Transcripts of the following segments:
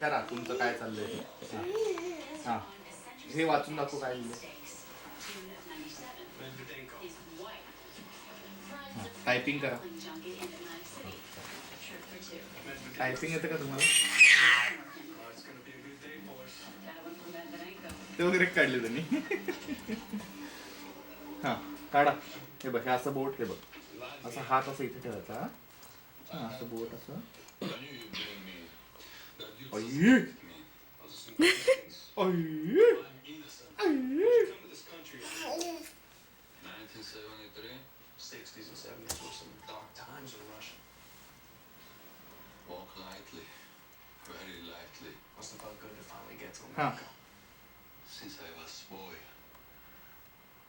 करा तुमचं काय चाललंय. हा हे वाचून दाखव काय लिहिलंय. टायपिंग करा. टायपिंग येतं का तुम्हाला? ते वगैरे काढले त्यांनी. हा काढा. हे बघ हे असं बोट, हे बघ असं हात असं इथे ठेवायचा. हा असं बोट असं. आई हा Since I was boy,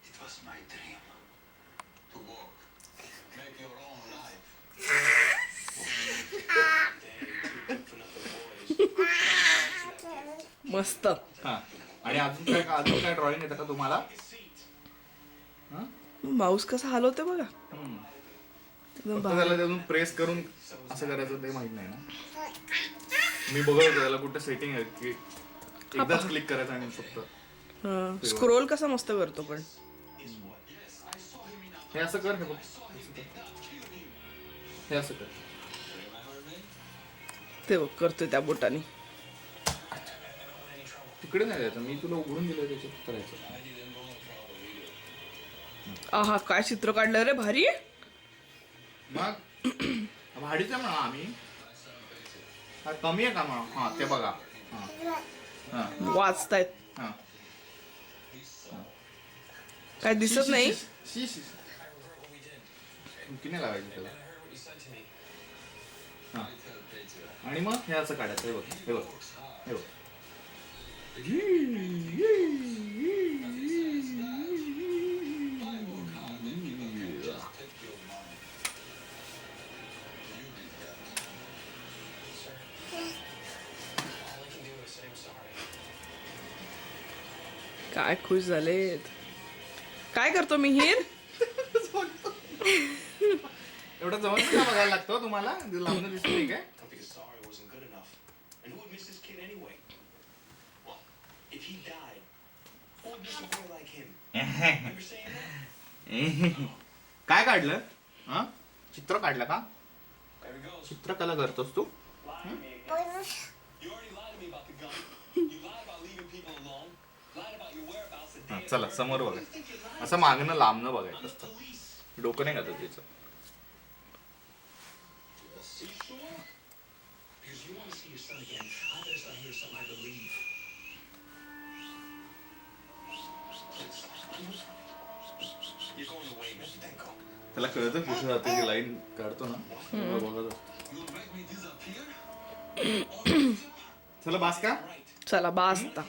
it was my dream to walk, make your own life. मस्त. हा आणि अजून काय ड्रॉइंग येतं का तुम्हाला? माऊस कसा हलवते बघा. फक्त त्याला त्यातून प्रेस करून असं करायचं ते माहित नाही ना. मी बघत होतो त्याला कुठे सेटिंग आहे की एकदाच क्लिक करायचं आणि फक्त स्क्रोल कसा मस्त करतो पण. हे असं कर. हे बघ हे असं कर. ते बघ करतोय त्या बोटाने. तिकडे नाही जायचं, मी तुला उघडून दिलं त्याच्यात करायचं. आहा काय चित्र काढलं रे भारी. मग भाडीचं म्हणा आम्ही कमी आहे का म्हणा. हा ते बघा. हा वाचतायत. हा काय दिसत नाही. नाही लावायची त्याला. हा आणि मग हे असं काढायचं. हे बघ हे बघ हे बघ. काय खुश झालेत. काय करतो मिहीर. एवढं जवळ का बघायला लागतो तुम्हाला? लांबून दिसते काय? काय काढलं? हा चित्र काढलं का? चित्रकला करतोस तू? चला समोर बघा. असं मागणं लांबणं बघायचं असतं. डोकं नाही का तिचं. त्याला कळतं कुठे जाते की लाईन काढतो ना. बघत. चला बास का? चला बास आता.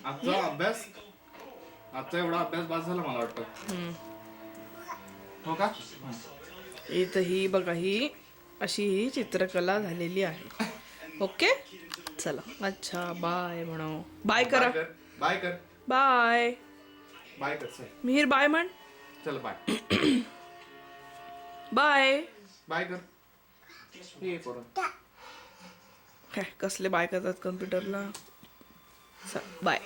आजचा एवढा अभ्यास बास झाला मला वाटतं. हो का? इथं ही बघा ही अशी ही चित्रकला झालेली आहे. ओके चला अच्छा बाय म्हणा. बाय करा. बाय कर. बाय बाय कर सर. मिहीर बाय म्हण. चल बाय. बाय बाय कर. हे काय कसले बाय करतात कम्प्युटरला. बाय.